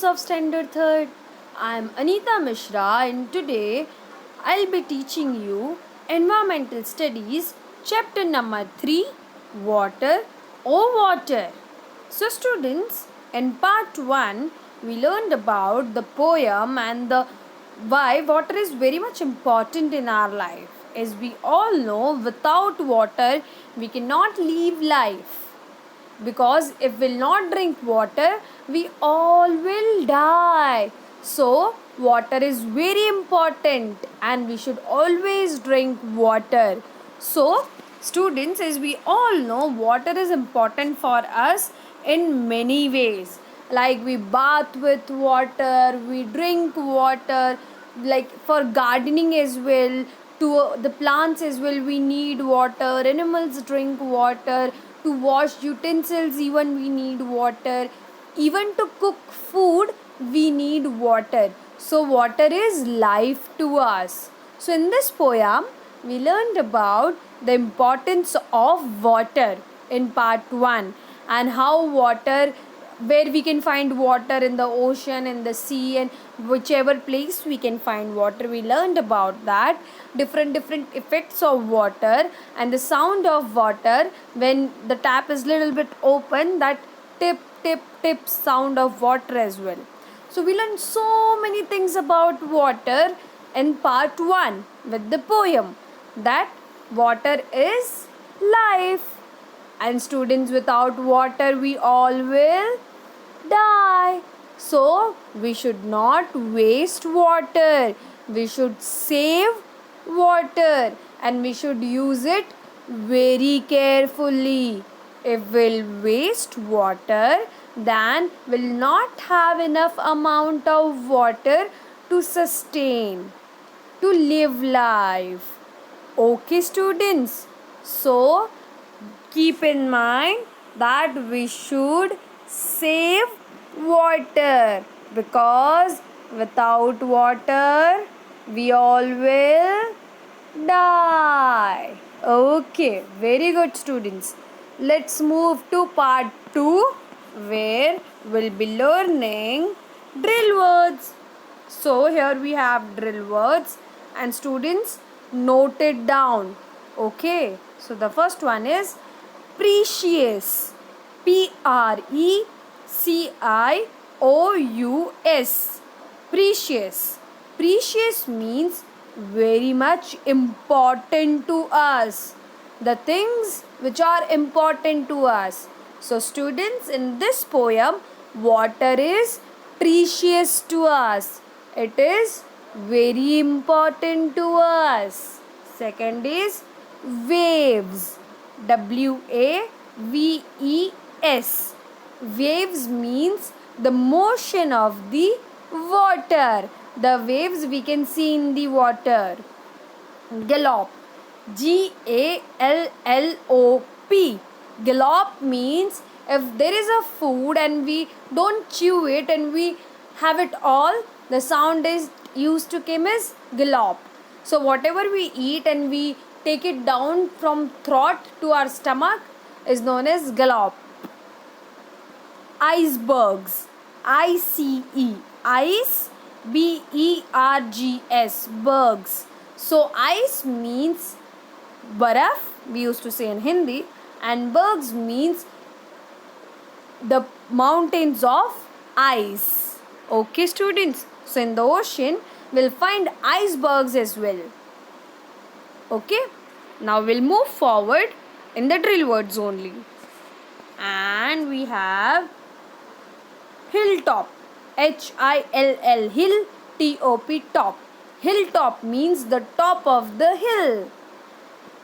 students of Standard 3rd. I am Anita Mishra and today I'll be teaching you Environmental Studies chapter number 3, Water or Water. So students, in part 1 we learned about the poem and the why water is very much important in our life. As we all know, without water we cannot live life, because if we'll not drink water we all will die. So water is very important and we should always drink water. So students, as we all know, water is important for us in many ways, like we bath with water, we drink water, like for gardening as well, to the plants as well we need water, animals drink water, to wash utensils even we need water, even to cook food we need water. So water is life to us. So in this poem we learned about the importance of water in part 1, and how water, where we can find water in the ocean, in the sea, and whichever place we can find water. We learned about that, different effects of water and the sound of water when the tap is little bit open, that tip tip tip sound of water as well. So we learned so many things about water in part 1 with the poem, that water is life, and students, without water we all will die. So we should not waste water, we should save water, and we should use it very carefully. If we'll waste water, then we'll not have enough amount of water to sustain, to live life. Okay students, so keep in mind that we should save water, because without water we all will die. Okay, very good students. Let's move to part 2, where we'll be learning drill words. So here we have drill words, and students, note it down. Okay, so the first one is precious. Precious. Precious. Precious means very much important to us, the things which are important to us. So students, in this poem, water is precious to us, it is very important to us. Second is waves. Waves. Waves means the motion of the water, the waves we can see in the water. Gallop. Gallop. Gallop means if there is a food and we don't chew it and we have it all, the sound is used to come as gallop. So whatever we eat and we take it down from throat to our stomach is known as gallop. Icebergs. Ice. Bergs. Bergs. So ice means baraf, we used to say in Hindi, and bergs means the mountains of ice. Okay students, so in the ocean we'll find icebergs as well. Okay, now we'll move forward in the drill words only, and we have hilltop. Hill. Hill. Top. Top. Hilltop means the top of the hill.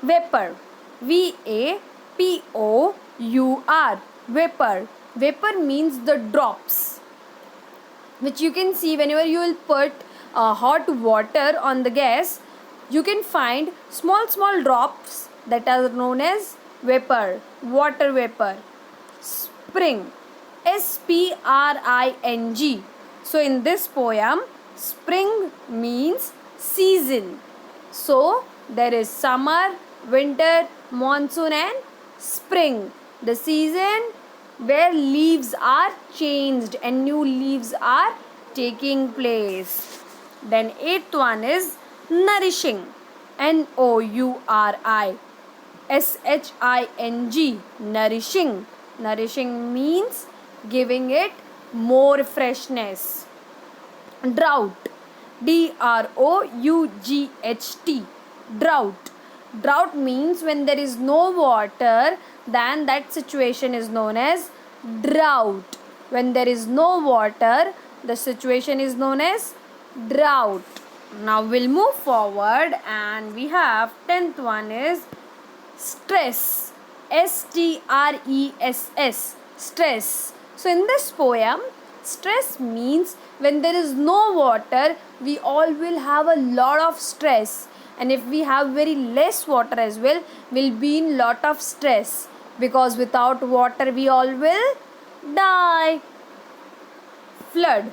Vapor. Vapor. Vapor. Vapor means the drops, which you can see whenever you will put hot water on the gas. You can find small drops that are known as vapor, water vapor. Spring. Spring. So in this poem, spring means season. So there is summer, winter, monsoon and spring. The season where leaves are changed and new leaves are taking place. Then eighth one is nourishing. NOURISHING. Nourishing. Nourishing means giving it more freshness. Drought. DROUGHT. Drought. Drought means when there is no water, then that situation is known as drought. When there is no water, the situation is known as drought. Now we'll move forward and we have 10th one is stress. STRESS. Stress. So in this poem, stress means when there is no water, we all will have a lot of stress. And if we have very less water as well, we'll be in lot of stress. Because without water, we all will die. Flood.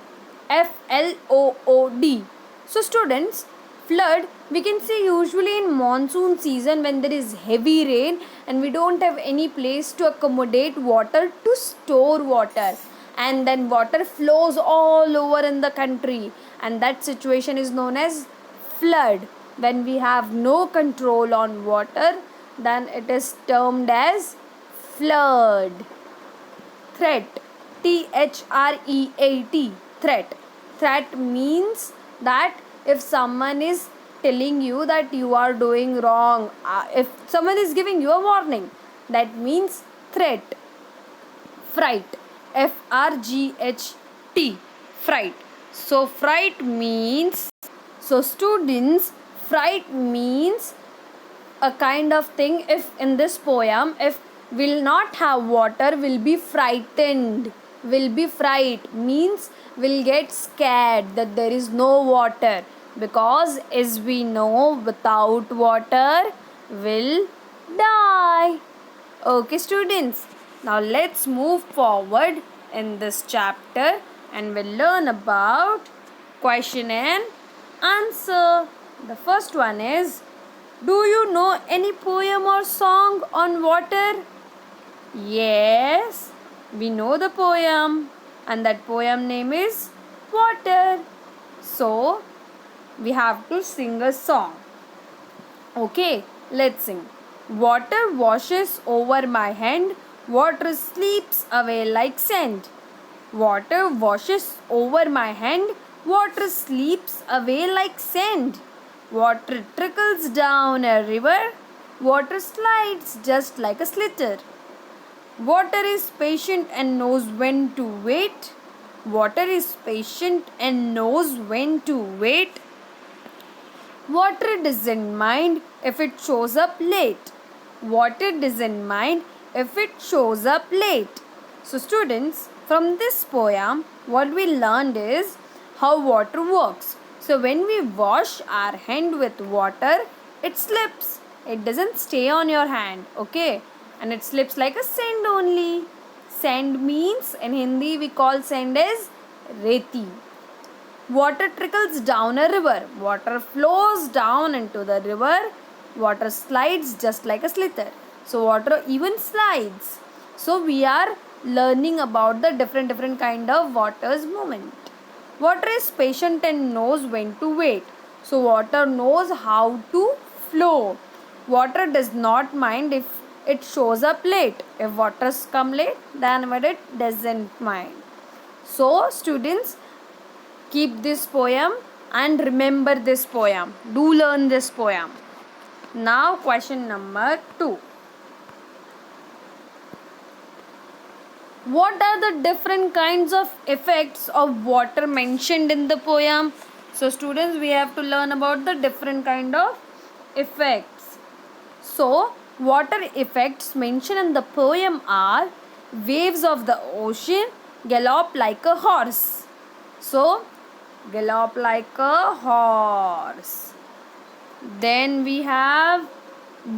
FLOOD. So students, flood we can see usually in monsoon season when there is heavy rain and we don't have any place to accommodate water to store water, and then water flows all over in the country, and that situation is known as flood. When we have no control on water, then it is termed as flood. Threat. THREAT. Threat. Threat means that if someone is telling you that you are doing wrong, if someone is giving you a warning, that means threat. Fright. FRGHT. Fright. So fright means, so students, fright means a kind of thing. If in this poem, if will not have water, will be frightened. Will be fright means will get scared that there is no water, because as we know, without water will die. Okay students, now let's move forward in this chapter and we'll learn about question and answer. The first one is, do you know any poem or song on water? Yes, we know the poem, and that poem name is Water. So we have to sing a song. Okay, let's sing. Water washes over my hand, water sleeps away like sand. Water washes over my hand, water sleeps away like sand. Water trickles down a river, water slides just like a slither. Water is patient and knows when to wait. Water is patient and knows when to wait. Water doesn't mind if it shows up late. Water doesn't mind if it shows up late. So students, from this poem, what we learned is how water works. So when we wash our hand with water, it slips. It doesn't stay on your hand, okay? And it slips like a sand only. Sand means, in Hindi we call sand as reti. Water trickles down a river. Water flows down into the river. Water slides just like a slither. So water even slides. So we are learning about the different kind of water's movement. Water is patient and knows when to wait. So water knows how to flow. Water does not mind if it shows up late. If waters come late, then it doesn't mind. So students, keep this poem and remember this poem. Do learn this poem. Now question number 2. What are the different kinds of effects of water mentioned in the poem? So students, we have to learn about the different kind of effects. So water effects mentioned in the poem are waves of the ocean gallop like a horse. So gallop like a horse. Then we have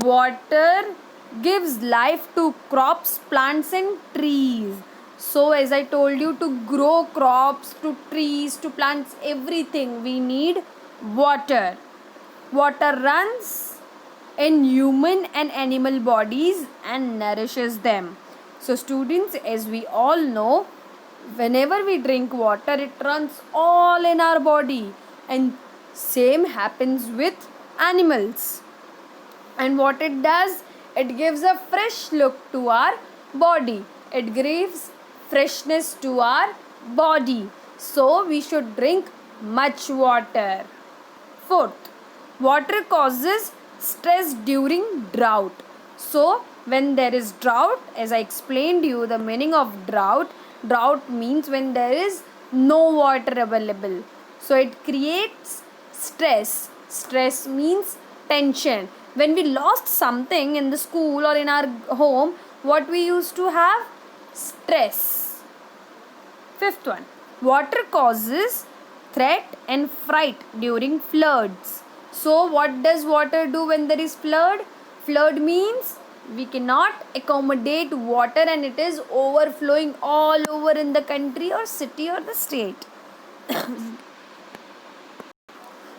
water gives life to crops, plants and trees. So as I told you, to grow crops, to trees, to plants, everything we need water. Water runs in human and animal bodies and nourishes them. So students, as we all know, whenever we drink water, it runs all in our body, and same happens with animals. And what it does, it gives a fresh look to our body. It gives freshness to our body. So we should drink much water. Fourth, water causes stress during drought. So when there is drought, as I explained you the meaning of drought means when there is no water available. So it creates stress. Stress means tension. When we lost something in the school or in our home, what we used to have? Stress. Fifth one, water causes threat and fright during floods. So what does water do when there is flood? Flood means we cannot accommodate water and it is overflowing all over in the country or city or the state.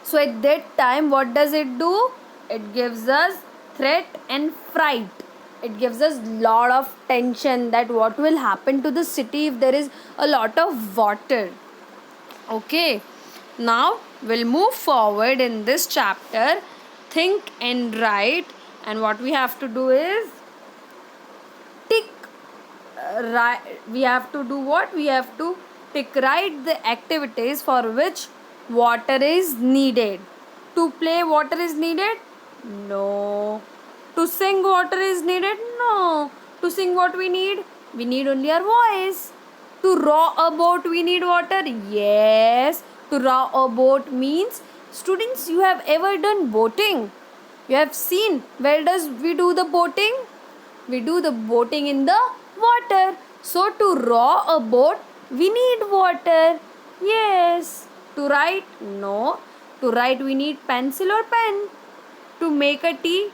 So at that time, what does it do? It gives us threat and fright. It gives us lot of tension that what will happen to the city if there is a lot of water. Okay, now we'll move forward in this chapter, think and write, and what we have to do is tick right. We have to do what? We have to tick right the activities for which water is needed. To play, water is needed? No. To sing, water is needed? No. To sing, what we need? We need only our voice. To row a boat, we need water? Yes. To row a boat means, students, you have ever done boating? You have seen where does we do the boating? We do the boating in the water. So to row a boat, we need water. Yes. To write? No. To write, we need pencil or pen. To make a tea?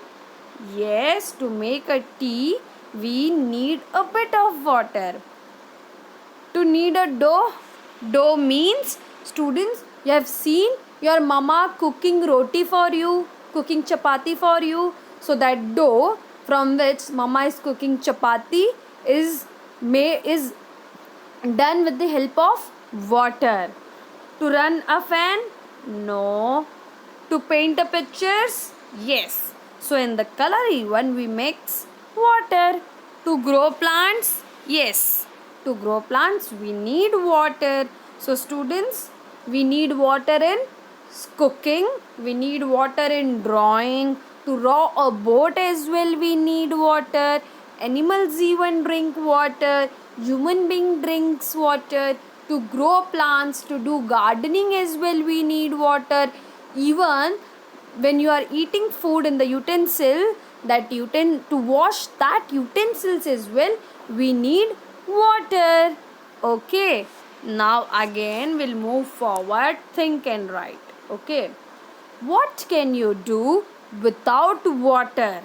Yes. To make a tea, we need a bit of water. To knead a dough? Dough means, students, you have seen your mama cooking roti for you, cooking chapati for you. So that dough from which mama is cooking chapati is done with the help of water. To run a fan? No. To paint a pictures? Yes. So in the color one we mix water. To grow plants? Yes. To grow plants we need water. So students, we need water in cooking, we need water in drawing. To row a boat as well we need water. Animals even drink water. Human being drinks water. To grow plants, to do gardening as well we need water. Even when you are eating food in the utensil, to wash that utensils as well we need water. Okay, now again we'll move forward, think and write. Okay, what can you do without water?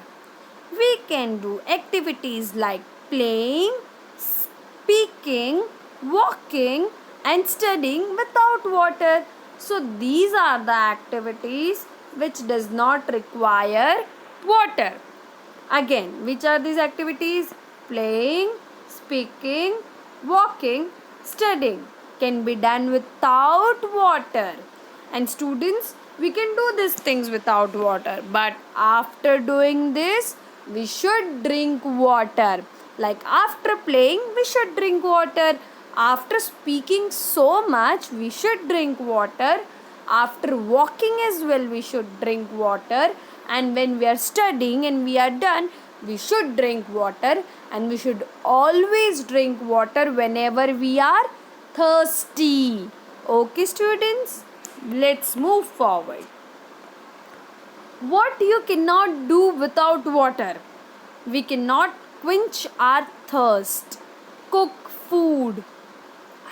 We can do activities like playing, speaking, walking and studying without water. So these are the activities which does not require water. Again, which are these activities? Playing, speaking, walking, studying can be done without water. And students, we can do these things without water, but after doing this we should drink water. Like after playing we should drink water. After speaking so much we should drink water. After walking as well we should drink water. And when we are studying and we are done, we should drink water. And we should always drink water whenever we are thirsty. Okay students, let's move forward. What you cannot do without water? We cannot quench our thirst, cook food,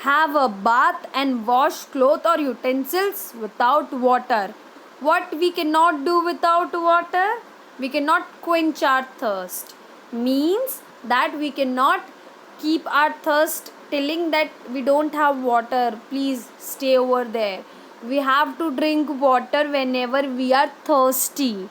have a bath and wash clothes or utensils without water. What we cannot do without water? We cannot quench our thirst. Means that we cannot keep our thirst telling that we don't have water, please stay over there. We have to drink water whenever we are thirsty.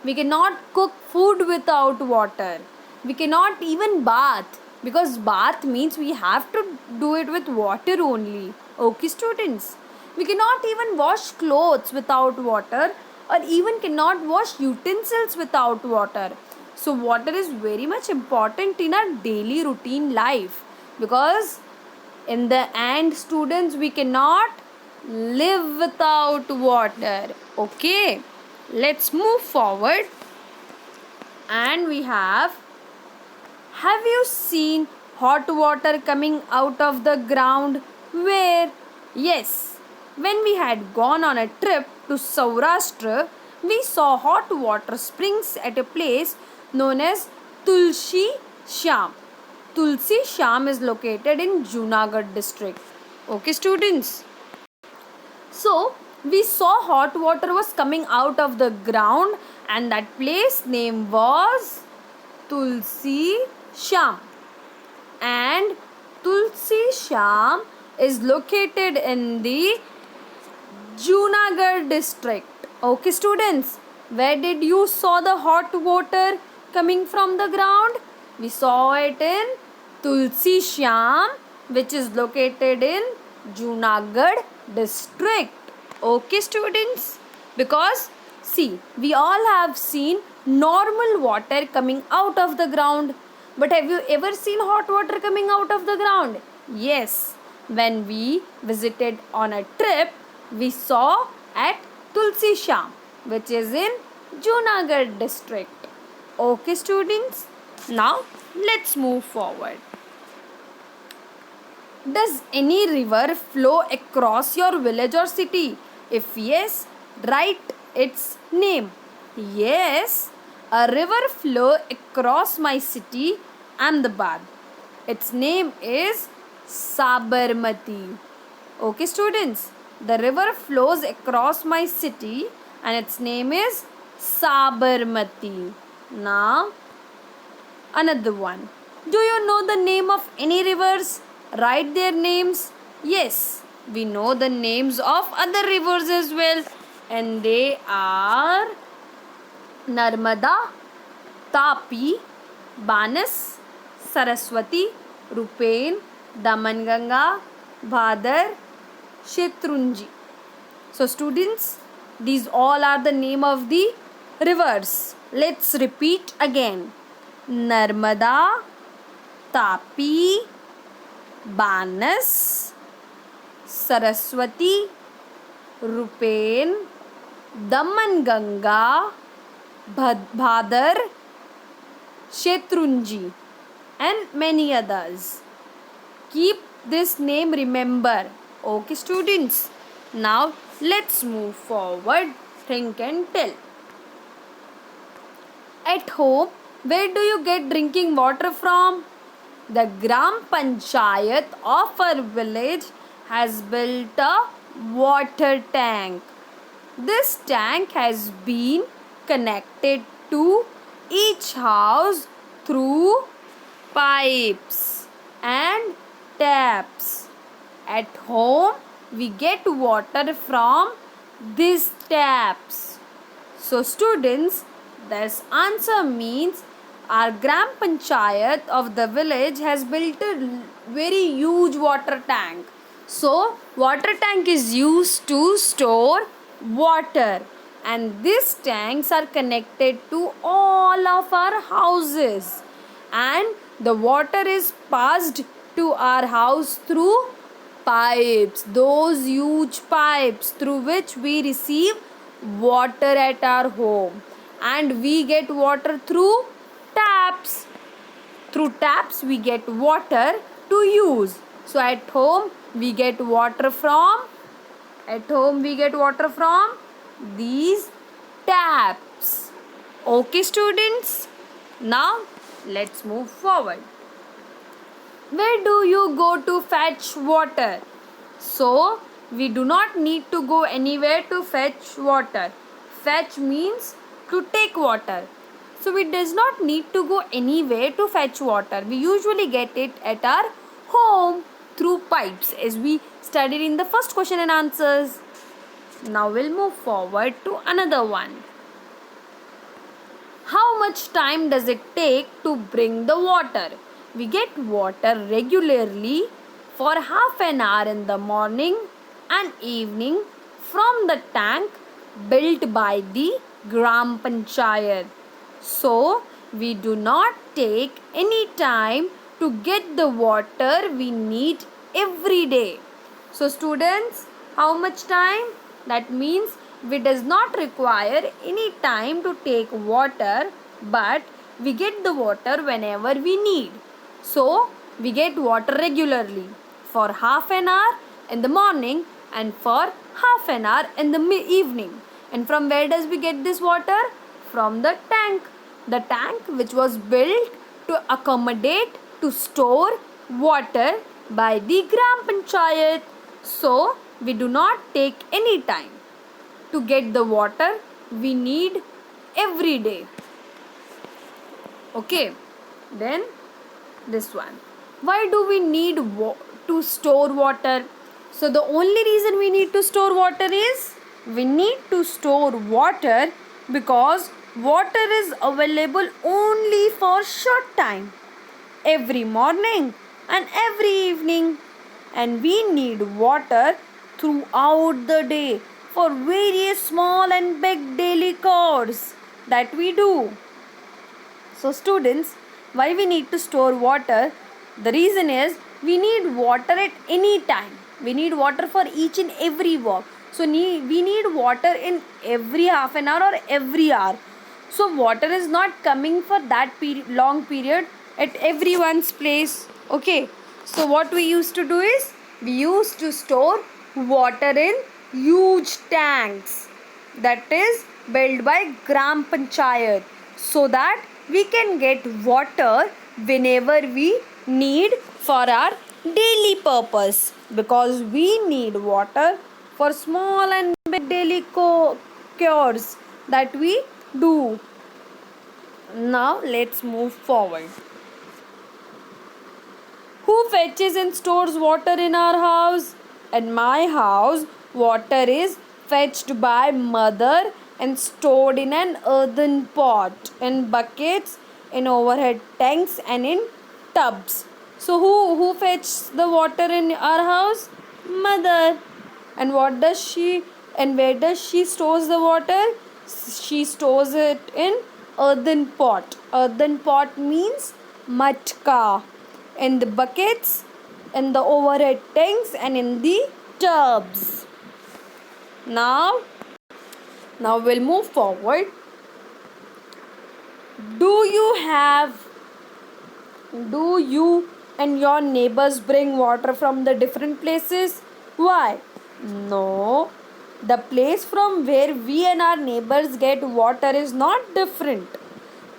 We cannot cook food without water. We cannot even bath. because bath means we have to do it with water only. Okay, students, we cannot even wash clothes without water, or even cannot wash utensils without water. So water is very much important in our daily routine life, because in the end, students, we cannot live without water. Okay, let's move forward. And we have you seen hot water coming out of the ground? Where? Yes, when we had gone on a trip to Saurashtra, we saw hot water springs at a place known as Tulsi Sham. Tulsi Sham is located in Junagadh district. Okay, students. So we saw hot water was coming out of the ground, and that place name was Tulsi Sham. And Tulsi Sham is located in the Junagadh district. Okay, students, where did you saw the hot water coming from the ground? We saw it in Tulsi Shyam, which is located in Junagadh district. Okay, students, because see, we all have seen normal water coming out of the ground, but have you ever seen hot water coming out of the ground? Yes, when we visited on a trip, we saw at Tulsi Sham, which is in Junagadh district. Okay, students, now let's move forward. Does any river flow across your village or city? If yes, write its name. Yes, a river flow across my city, Ahmedabad. Its name is Sabarmati. Okay, students, the river flows across my city and its name is Sabarmati. Now, another one. Do you know the name of any rivers? Write their names. Yes, we know the names of other rivers as well, and they are Narmada, Tapi, Banas, Saraswati, Rupen, Damanganga, Bhadar, Shetrunji. So students, these all are the name of the rivers. Let's repeat again. Narmada, Tapi, Banas, Saraswati, Rupen, Damanganga, Bhadar, Shetrunji, and many others. Keep this name, remember. Okay, students. Now let's move forward. Think and tell. At home, where do you get drinking water from? The Gram Panchayat of our village has built a water tank. This tank has been connected to each house through pipes and taps. At home, we get water from these taps. So students, this answer means our Gram Panchayat of the village has built a very huge water tank. So water tank is used to store water, and these tanks are connected to all of our houses, and the water is passed to our house through pipes, those huge pipes through which we receive water at our home, and we get water through taps. Through taps we get water to use. So at home we get water from these taps. Okay, students, now let's move forward. Where do you go to fetch water? So we do not need to go anywhere to fetch water. Fetch means to take water. So it does not need to go anywhere to fetch water. We usually get it at our home through pipes, as we studied in the first question and answers. Now we'll move forward to another one. How much time does it take to bring the water? we get water regularly for half an hour in the morning and evening from the tank built by the Gram Panchayat. So, we do not take any time to get the water we need every day. So, students, how much time? That means we does not require any time to take water, but we get the water whenever we need. So, we get water regularly for half an hour in the morning and for half an hour in the evening. And from where does we get this water? From the tank. The tank which was built to accommodate to store water by the Gram Panchayat. So, we do not take any time to get the water we need every day. Okay, then this one. Why do we need to store water? So, the only reason we need to store water is we need to store water because water is available only for short time every morning and every evening, and we need water throughout the day for various small and big daily chores that we do. So students, why we need to store water? The reason is we need water at any time. We need water for each and every work. So we need water in every half an hour or every hour. So water is not coming for that long period at everyone's place. Okay. So what we used to do is we used to store water in huge tanks that is built by Gram Panchayat, so that we can get water whenever we need for our daily purpose, because we need water for small and big daily chores that we do. Now let's move forward. Who fetches and stores water in our house? In my house, water is fetched by mother and stored in an earthen pot, in buckets, in overhead tanks and in tubs. So who fetches the water in our house? Mother. And what does she and where does she stores the water? She stores it in earthen pot. Earthen pot means matka. In the buckets, in the overhead tanks and in the tubs. Now we'll move forward. Do you and your neighbors bring water from the different places? Why? No. The place from where we and our neighbors get water is not different.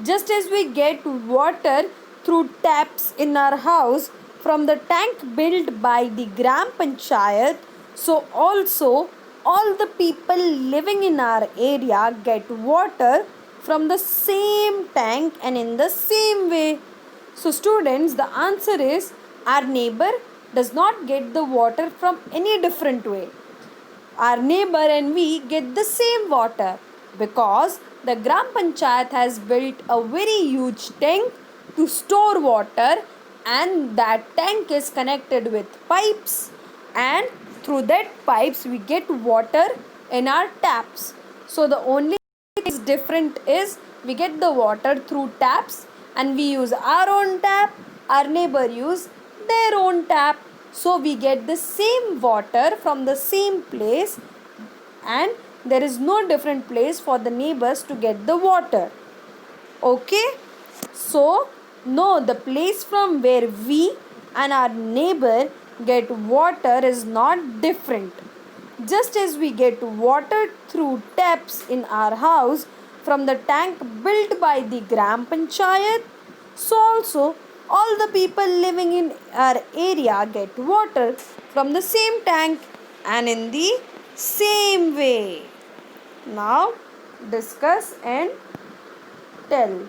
Just as we get water through taps in our house from the tank built by the Gram Panchayat, so also all the people living in our area get water from the same tank and in the same way. So students, the answer is our neighbor does not get the water from any different way. Our neighbor and we get the same water because the Gram Panchayat has built a very huge tank to store water, and that tank is connected with pipes, and through that pipes we get water in our taps. So the only thing is different is we get the water through taps and we use our own tap, our neighbor use their own tap. So we get the same water from the same place, and there is no different place for the neighbors to get the water. Okay? So, no, the place from where we and our neighbor get water is not different. Just as we get water through taps in our house from the tank built by the Gram Panchayat, so also all the people living in our area get water from the same tank and in the same way. Now discuss and tell.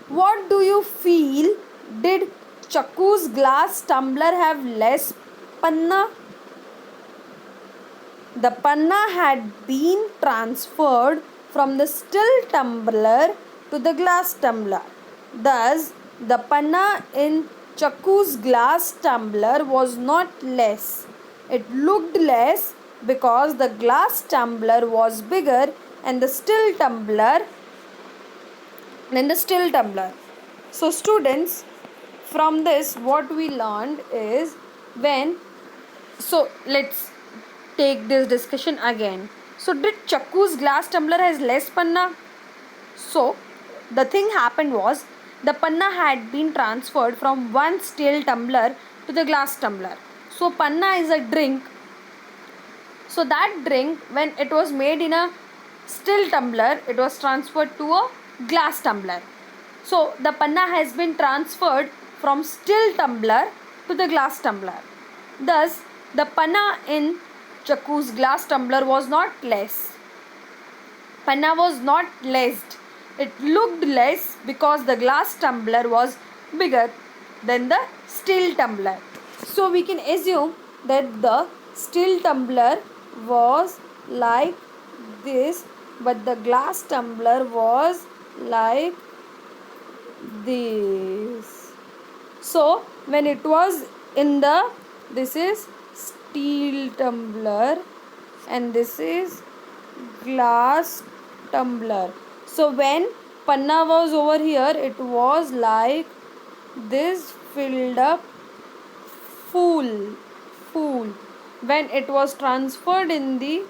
What do you feel? Did Chaku's glass tumbler have less panna? The panna had been transferred from the still tumbler to the glass tumbler. Thus, The panna in Chakku's glass tumbler was not less. It looked less because the glass tumbler was bigger and the still tumbler than the still tumbler. So students, from this what we learned is let's take this discussion again. So did Chakku's glass tumbler has less panna? So the thing happened was the panna had been transferred from one steel tumbler to the glass tumbler. So panna is a drink. So that drink, when it was made in a steel tumbler, it was transferred to a glass tumbler. So the panna has been transferred from steel tumbler to the glass tumbler. Thus, the panna in Chakku's glass tumbler was not less. Panna was not less. It looked less because the glass tumbler was bigger than the steel tumbler. So we can assume that the steel tumbler was like this, but the glass tumbler was like this. So when it was in the, this is steel tumbler and this is glass tumbler. So when panna was over here, it was like this, filled up full. When it was transferred in the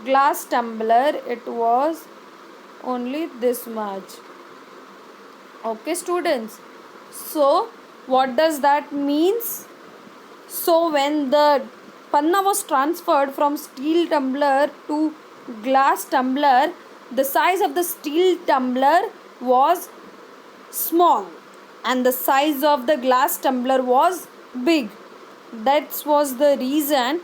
glass tumbler, it was only this much. Okay students, so what does that means? So when the panna was transferred from steel tumbler to glass tumbler, the size of the steel tumbler was small and the size of the glass tumbler was big. That was the reason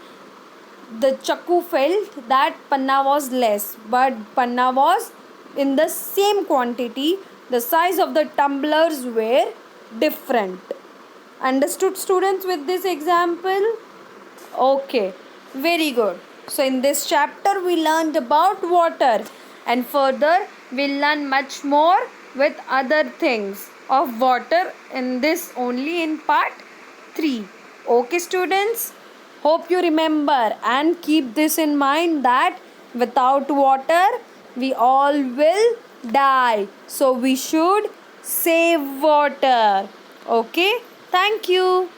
the Chakku felt that panna was less, but panna was in the same quantity. The size of the tumblers were different. Understood students with this example? Okay, very good. So in this chapter we learned about water, and further we'll learn much more with other things of water in this only in part 3. Okay students, hope you remember and keep this in mind that without water we all will die. So we should save water. Okay, thank you.